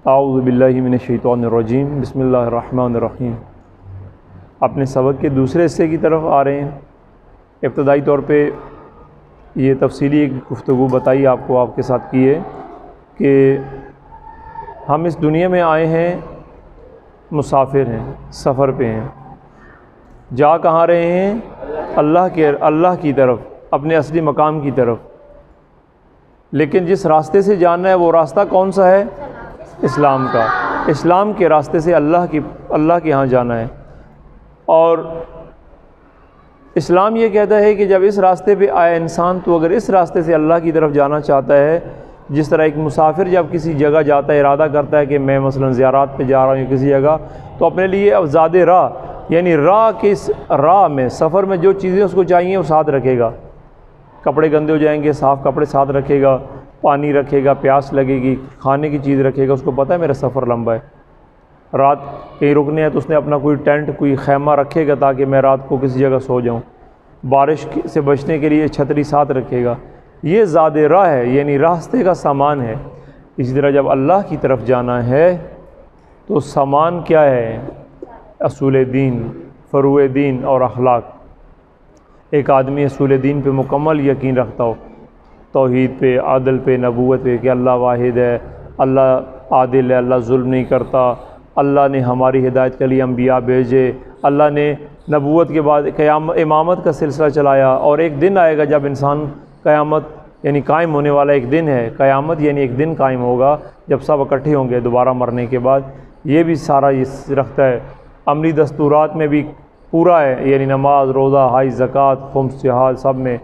اعوذ باللہ من الشیطان الرجیم، بسم اللہ الرحمن الرحیم۔ اپنے سبق کے دوسرے حصے کی طرف آ رہے ہیں۔ ابتدائی طور پہ یہ تفصیلی ایک گفتگو بتائی آپ کو، آپ کے ساتھ کی ہے کہ ہم اس دنیا میں آئے ہیں، مسافر ہیں، سفر پہ ہیں، جا کہاں رہے ہیں؟ اللہ کی طرف، اپنے اصلی مقام کی طرف۔ لیکن جس راستے سے جانا ہے وہ راستہ کون سا ہے؟ اسلام کا۔ اسلام کے راستے سے اللہ کے ہاں جانا ہے۔ اور اسلام یہ کہتا ہے کہ جب اس راستے پہ آیا انسان تو اگر اس راستے سے اللہ کی طرف جانا چاہتا ہے، جس طرح ایک مسافر جب کسی جگہ جاتا ہے، ارادہ کرتا ہے کہ میں مثلا زیارات پہ جا رہا ہوں کسی جگہ، تو اپنے لیے اب زاد راہ، یعنی راہ میں، سفر میں جو چیزیں اس کو چاہیے وہ ساتھ رکھے گا۔ کپڑے گندے ہو جائیں گے، صاف کپڑے ساتھ رکھے گا، پانی رکھے گا، پیاس لگے گی، کھانے کی چیز رکھے گا، اس کو پتہ ہے میرا سفر لمبا ہے، رات کہیں رکنے ہے تو اس نے اپنا کوئی ٹینٹ، کوئی خیمہ رکھے گا تاکہ میں رات کو کسی جگہ سو جاؤں، بارش سے بچنے کے لیے چھتری ساتھ رکھے گا۔ یہ زاد راہ ہے، یعنی راستے کا سامان ہے۔ اسی طرح جب اللہ کی طرف جانا ہے تو سامان کیا ہے؟ اصول دین، فروع دین اور اخلاق۔ ایک آدمی اصول دین پہ مکمل یقین رکھتا ہو، توحید پہ، عدل پہ، نبوت پہ، کہ اللہ واحد ہے، اللہ عادل ہے، اللہ ظلم نہیں کرتا، اللہ نے ہماری ہدایت کے لیے انبیاء بھیجے، اللہ نے نبوت کے بعد امامت کا سلسلہ چلایا، اور ایک دن آئے گا جب انسان قیامت، یعنی قائم ہونے والا ایک دن ہے، قیامت یعنی ایک دن قائم ہوگا جب سب اکٹھے ہوں گے دوبارہ مرنے کے بعد۔ یہ بھی سارا یہ رکھتا ہے۔ عملی دستورات میں بھی پورا ہے، یعنی نماز، روزہ، حج، زکوٰۃ، خمس، جہاد، سب میں۔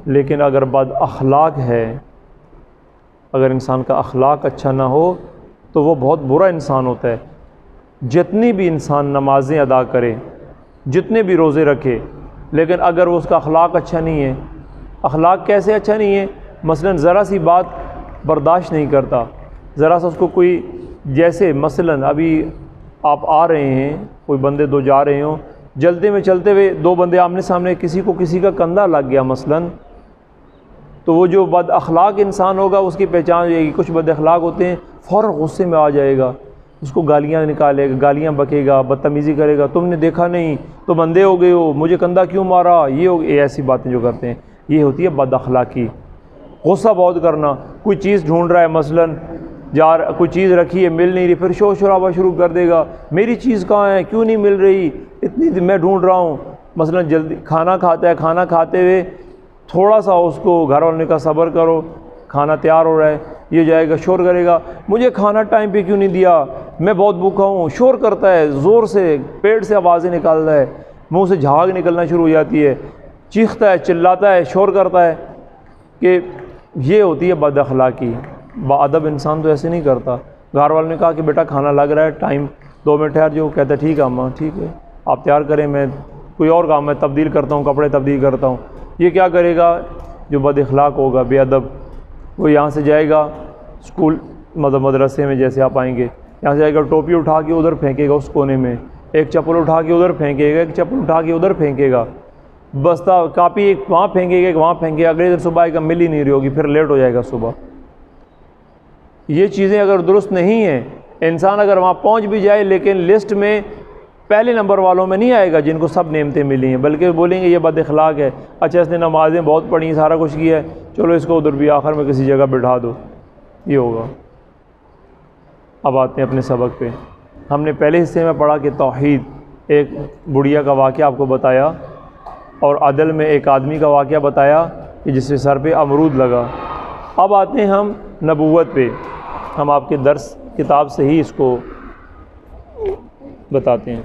لیکن اگر بد اخلاق ہے، اگر انسان کا اخلاق اچھا نہ ہو تو وہ بہت برا انسان ہوتا ہے۔ جتنی بھی انسان نمازیں ادا کرے، جتنے بھی روزے رکھے، لیکن اگر اس کا اخلاق اچھا نہیں ہے، اخلاق کیسے اچھا نہیں ہے؟ مثلا ذرا سی بات برداشت نہیں کرتا، ذرا سا اس کو کوئی، جیسے مثلا ابھی آپ آ رہے ہیں، کوئی بندے دو جا رہے ہوں، جلدی میں چلتے ہوئے دو بندے آمنے سامنے، کسی کا کندھا لگ گیا مثلا، تو وہ جو بد اخلاق انسان ہوگا اس کی پہچان ہو جائے گی۔ کچھ بد اخلاق ہوتے ہیں فوراً غصے میں آ جائے گا، اس کو گالیاں نکالے گا، گالیاں بکے گا، بدتمیزی کرے گا، تم نے دیکھا نہیں، تم اندھے ہو گئے ہو، مجھے کندھا کیوں مارا، یہ ایسی باتیں جو کرتے ہیں، یہ ہوتی ہے بد اخلاقی۔ غصہ بہت کرنا، کوئی چیز ڈھونڈ رہا ہے مثلا، کوئی چیز رکھی ہے مل نہیں رہی، پھر شور شرابہ شروع کر دے گا، میری چیز کہاں ہے، کیوں نہیں مل رہی، اتنی میں ڈھونڈ رہا ہوں۔ مثلا جلدی کھانا کھاتا ہے، کھانا کھاتے ہوئے تھوڑا سا اس کو گھر والوں کا صبر کرو، کھانا تیار ہو رہا ہے، یہ جائے گا شور کرے گا، مجھے کھانا ٹائم پہ کیوں نہیں دیا، میں بہت بھوکا ہوں، شور کرتا ہے، زور سے پیٹ سے آوازیں نکالتا ہے، منہ سے جھاگ نکلنا شروع ہو جاتی ہے، چیختا ہے، چلاتا ہے، شور کرتا ہے، کہ یہ ہوتی ہے بد اخلاقی۔ باادب انسان تو ایسے نہیں کرتا۔ گھر والوں نے کہا کہ بیٹا کھانا لگ رہا ہے، ٹائم 2 منٹ ٹھہر جو، کہتا ہے ٹھیک ہے اماں، ٹھیک ہے آپ تیار کریں، میں کوئی اور کام میں تبدیل کرتا ہوں، کپڑے تبدیل کرتا ہوں۔ یہ کیا کرے گا؟ جو بد اخلاق ہوگا، بے ادب، وہ یہاں سے جائے گا اسکول، مدرسے میں جیسے آپ آئیں گے، یہاں سے جائے گا، ٹوپی اٹھا کے ادھر پھینکے گا اس کونے میں، ایک چپل اٹھا کے ادھر پھینکے گا، ایک چپل اٹھا کے ادھر پھینکے گا، بستہ کاپی ایک وہاں پھینکے گا، ایک وہاں پھینکے گا، اگلے دن صبح آئے گا، مل ہی نہیں رہی ہوگی، پھر لیٹ ہو جائے گا صبح۔ یہ چیزیں اگر درست نہیں ہیں، انسان اگر وہاں پہنچ بھی جائے لیکن لسٹ میں پہلے نمبر والوں میں نہیں آئے گا جن کو سب نعمتیں ملی ہیں، بلکہ بولیں گے یہ بد اخلاق ہے، اچھا اس نے نمازیں بہت پڑھی ہیں، سارا کچھ کیا ہے، چلو اس کو ادھر بھی آخر میں کسی جگہ بٹھا دو، یہ ہوگا۔ اب آتے ہیں اپنے سبق پہ۔ ہم نے پہلے حصے میں پڑھا کہ توحید، ایک بڑھیا کا واقعہ آپ کو بتایا، اور عدل میں ایک آدمی کا واقعہ بتایا کہ جس کے سر پہ امرود لگا۔ اب آتے ہیں ہم نبوت پہ، ہم آپ کے درس کتاب سے ہی اس کو بتاتے ہیں۔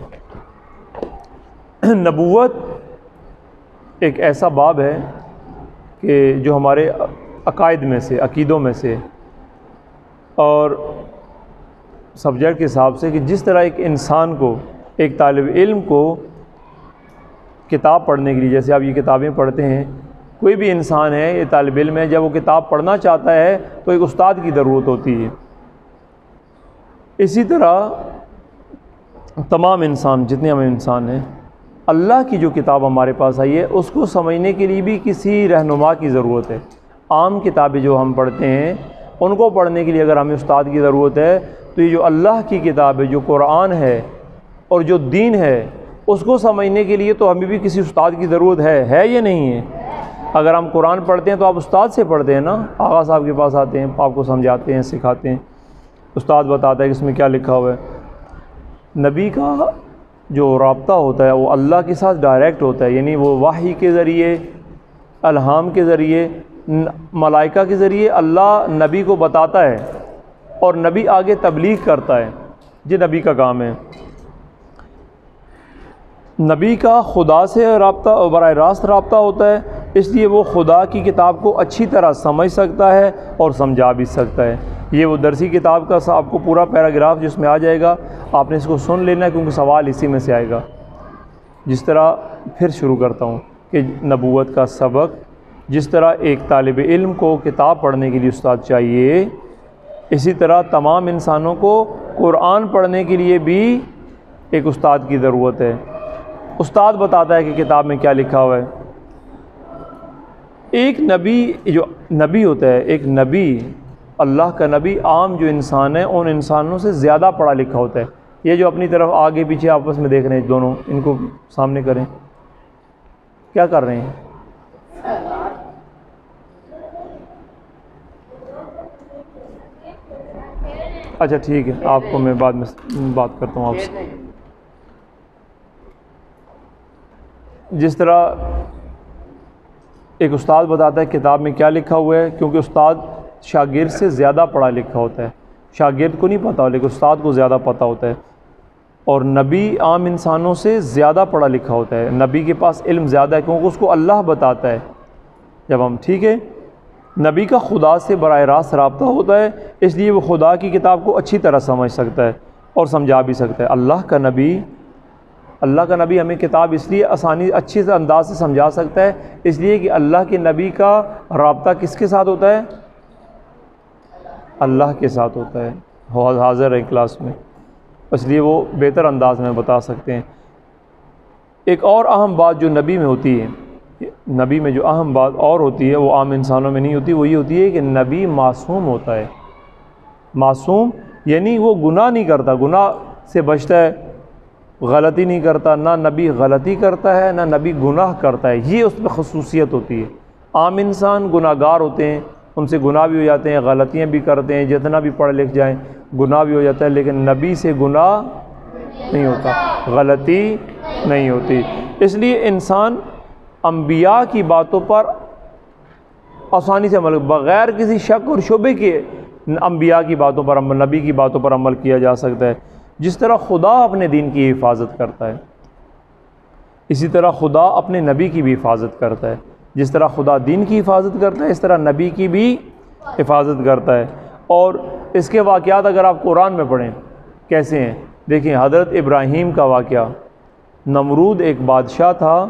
نبوت ایک ایسا باب ہے کہ جو ہمارے عقائد میں سے، عقیدوں میں سے، اور سبجیکٹ کے حساب سے، کہ جس طرح ایک انسان کو، ایک طالب علم کو کتاب پڑھنے کے لیے، جیسے آپ یہ کتابیں پڑھتے ہیں، کوئی بھی انسان ہے، یہ طالب علم ہے، جب وہ کتاب پڑھنا چاہتا ہے تو ایک استاد کی ضرورت ہوتی ہے۔ اسی طرح تمام انسان، جتنے ہم انسان ہیں، اللہ کی جو کتاب ہمارے پاس آئی ہے اس کو سمجھنے کے لیے بھی کسی رہنما کی ضرورت ہے۔ عام کتابیں جو ہم پڑھتے ہیں ان کو پڑھنے کے لیے اگر ہمیں استاد کی ضرورت ہے تو یہ جو اللہ کی کتاب ہے، جو قرآن ہے اور جو دین ہے، اس کو سمجھنے کے لیے تو ہمیں بھی کسی استاد کی ضرورت ہے یا نہیں ہے؟ اگر ہم قرآن پڑھتے ہیں تو آپ استاد سے پڑھتے ہیں نا، آغا صاحب کے پاس آتے ہیں، آپ کو سمجھاتے ہیں، سکھاتے ہیں، استاد بتاتا ہے کہ اس میں کیا لکھا ہوا ہے۔ نبی کا جو رابطہ ہوتا ہے وہ اللہ کے ساتھ ڈائریکٹ ہوتا ہے، یعنی وہ وحی کے ذریعے، الہام کے ذریعے، ملائکہ کے ذریعے اللہ نبی کو بتاتا ہے اور نبی آگے تبلیغ کرتا ہے۔ یہ نبی کا کام ہے۔ نبی کا خدا سے رابطہ براہ راست رابطہ ہوتا ہے، اس لیے وہ خدا کی کتاب کو اچھی طرح سمجھ سکتا ہے اور سمجھا بھی سکتا ہے۔ یہ وہ درسی کتاب کا آپ کو پورا پیراگراف جس میں آ جائے گا، آپ نے اس کو سن لینا ہے کیونکہ سوال اسی میں سے آئے گا۔ جس طرح پھر شروع کرتا ہوں کہ نبوت کا سبق، جس طرح ایک طالب علم کو کتاب پڑھنے کے لیے استاد چاہیے، اسی طرح تمام انسانوں کو قرآن پڑھنے کے لیے بھی ایک استاد کی ضرورت ہے۔ استاد بتاتا ہے کہ کتاب میں کیا لکھا ہوا ہے۔ ایک نبی، جو نبی ہوتا ہے، ایک نبی، اللہ کا نبی، عام جو انسان ہے ان انسانوں سے زیادہ پڑھا لکھا ہوتا ہے۔ یہ جو اپنی طرف آگے پیچھے آپس میں دیکھ رہے ہیں دونوں، ان کو سامنے کریں، کیا کر رہے ہیں؟ اچھا ٹھیک ہے، آپ کو میں بعد میں بات کرتا ہوں آپ سے۔ جس طرح ایک استاد بتاتا ہے کتاب میں کیا لکھا ہوا ہے، کیونکہ استاد شاگرد سے زیادہ پڑھا لکھا ہوتا ہے، شاگرد کو نہیں پتہ لیکن استاد کو زیادہ پتہ ہوتا ہے۔ اور نبی عام انسانوں سے زیادہ پڑھا لکھا ہوتا ہے، نبی کے پاس علم زیادہ ہے کیونکہ اس کو اللہ بتاتا ہے۔ جب ہم ٹھیک ہے، نبی کا خدا سے براہ راست رابطہ ہوتا ہے، اس لیے وہ خدا کی کتاب کو اچھی طرح سمجھ سکتا ہے اور سمجھا بھی سکتا ہے۔ اللہ کا نبی ہمیں کتاب اس لیے آسانی اچھے سے انداز سے سمجھا سکتا ہے، اس لیے کہ اللہ کے نبی کا رابطہ کس کے ساتھ ہوتا ہے؟ اللہ کے ساتھ ہوتا ہے، حاضر ہے کلاس میں، اس لیے وہ بہتر انداز میں بتا سکتے ہیں۔ ایک اور اہم بات جو نبی میں ہوتی ہے، نبی میں جو اہم بات اور ہوتی ہے وہ عام انسانوں میں نہیں ہوتی، وہ یہ ہوتی ہے کہ نبی معصوم ہوتا ہے۔ معصوم یعنی وہ گناہ نہیں کرتا، گناہ سے بچتا ہے، غلطی نہیں کرتا، نہ نبی غلطی کرتا ہے نہ نبی گناہ کرتا ہے، یہ اس میں خصوصیت ہوتی ہے۔ عام انسان گناہ گار ہوتے ہیں، ان سے گناہ بھی ہو جاتے ہیں، غلطیاں بھی کرتے ہیں، جتنا بھی پڑھ لکھ جائیں گناہ بھی ہو جاتا ہے، لیکن نبی سے گناہ نہیں ہوتا، غلطی نہیں ہوتی۔ اس لیے انسان انبیاء کی باتوں پر آسانی سے عمل، بغیر کسی شک اور شبے کے انبیاء کی باتوں پر عمل، نبی کی باتوں پر عمل کیا جا سکتا ہے۔ جس طرح خدا اپنے دین کی حفاظت کرتا ہے، اسی طرح خدا اپنے نبی کی بھی حفاظت کرتا ہے۔ جس طرح خدا دین کی حفاظت کرتا ہے، اس طرح نبی کی بھی حفاظت کرتا ہے۔ اور اس کے واقعات اگر آپ قرآن میں پڑھیں کیسے ہیں، دیکھیں حضرت ابراہیم کا واقعہ۔ نمرود ایک بادشاہ تھا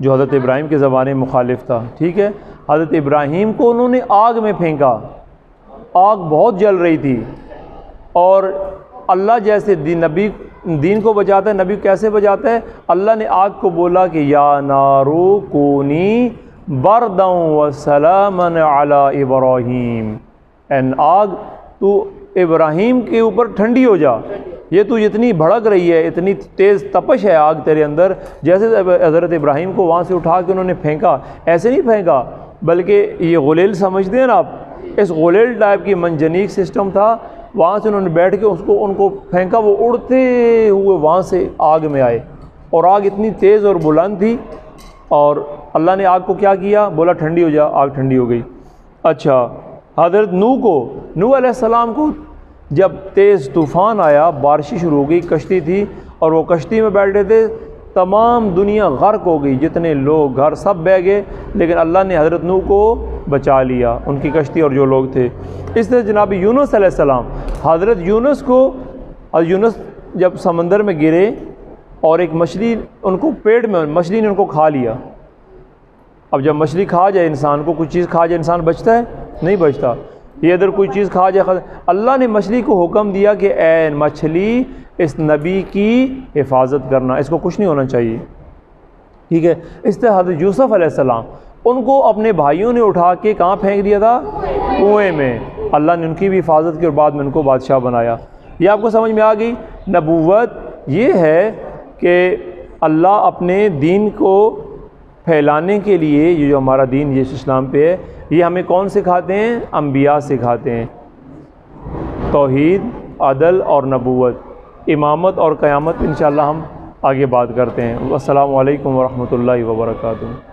جو حضرت ابراہیم کے زمانے میں مخالف تھا، ٹھیک ہے۔ حضرت ابراہیم کو انہوں نے آگ میں پھینکا، آگ بہت جل رہی تھی، اور اللہ جیسے نبی دین کو بچاتا ہے، نبی کیسے بچاتا ہے؟ اللہ نے آگ کو بولا کہ یا نارو کونی بردا وسلاما علی ابراہیم، این آگ تو ابراہیم کے اوپر ٹھنڈی ہو جا، یہ تو جتنی بھڑک رہی ہے، اتنی تیز تپش ہے آگ تیرے اندر، جیسے حضرت ابراہیم کو وہاں سے اٹھا کے انہوں نے پھینکا، ایسے نہیں پھینکا بلکہ یہ غلیل سمجھتے ہیں نا آپ، اس غلیل ٹائپ کی منجنیق سسٹم تھا، وہاں سے انہوں نے بیٹھ کے ان کو پھینکا، وہ اڑتے ہوئے وہاں سے آگ میں آئے، اور آگ اتنی تیز اور بلند تھی، اور اللہ نے آگ کو کیا کیا؟ بولا ٹھنڈی ہو جا، آگ ٹھنڈی ہو گئی۔ اچھا، حضرت نوح علیہ السلام کو جب تیز طوفان آیا، بارشیں شروع ہو گئی، کشتی تھی اور وہ کشتی میں بیٹھے تھے، تمام دنیا غرق ہو گئی، جتنے لوگ گھر سب بہہ گئے، لیکن اللہ نے حضرت نوح کو بچا لیا، ان کی کشتی اور جو لوگ تھے۔ اس طرح جناب یونس علیہ السلام، حضرت یونس جب سمندر میں گرے اور ایک مچھلی ان کو پیٹ میں، مچھلی نے ان کو کھا لیا۔ اب جب مچھلی کھا جائے انسان کو، کوئی چیز کھا جائے، انسان بچتا ہے؟ نہیں بچتا۔ یہ ادھر کوئی چیز کھا جائے، اللہ نے مچھلی کو حکم دیا کہ اے مچھلی اس نبی کی حفاظت کرنا، اس کو کچھ نہیں ہونا چاہیے، ٹھیک ہے۔ اس طرح حضرت یوسف علیہ السلام، ان کو اپنے بھائیوں نے اٹھا کے کہاں پھینک دیا تھا؟ کنویں میں اللہ نے ان کی بھی حفاظت کی اور بعد میں ان کو بادشاہ بنایا۔ یہ آپ کو سمجھ میں آ گئی۔ نبوت یہ ہے کہ اللہ اپنے دین کو پھیلانے کے لیے یہ جو ہمارا دین یہ اسلام پہ ہے، یہ ہمیں کون سکھاتے ہیں؟ انبیاء سکھاتے ہیں، توحید، عدل اور نبوت، امامت اور قیامت۔ انشاءاللہ ہم آگے بات کرتے ہیں۔ السلام علیکم ورحمۃ اللہ وبرکاتہ۔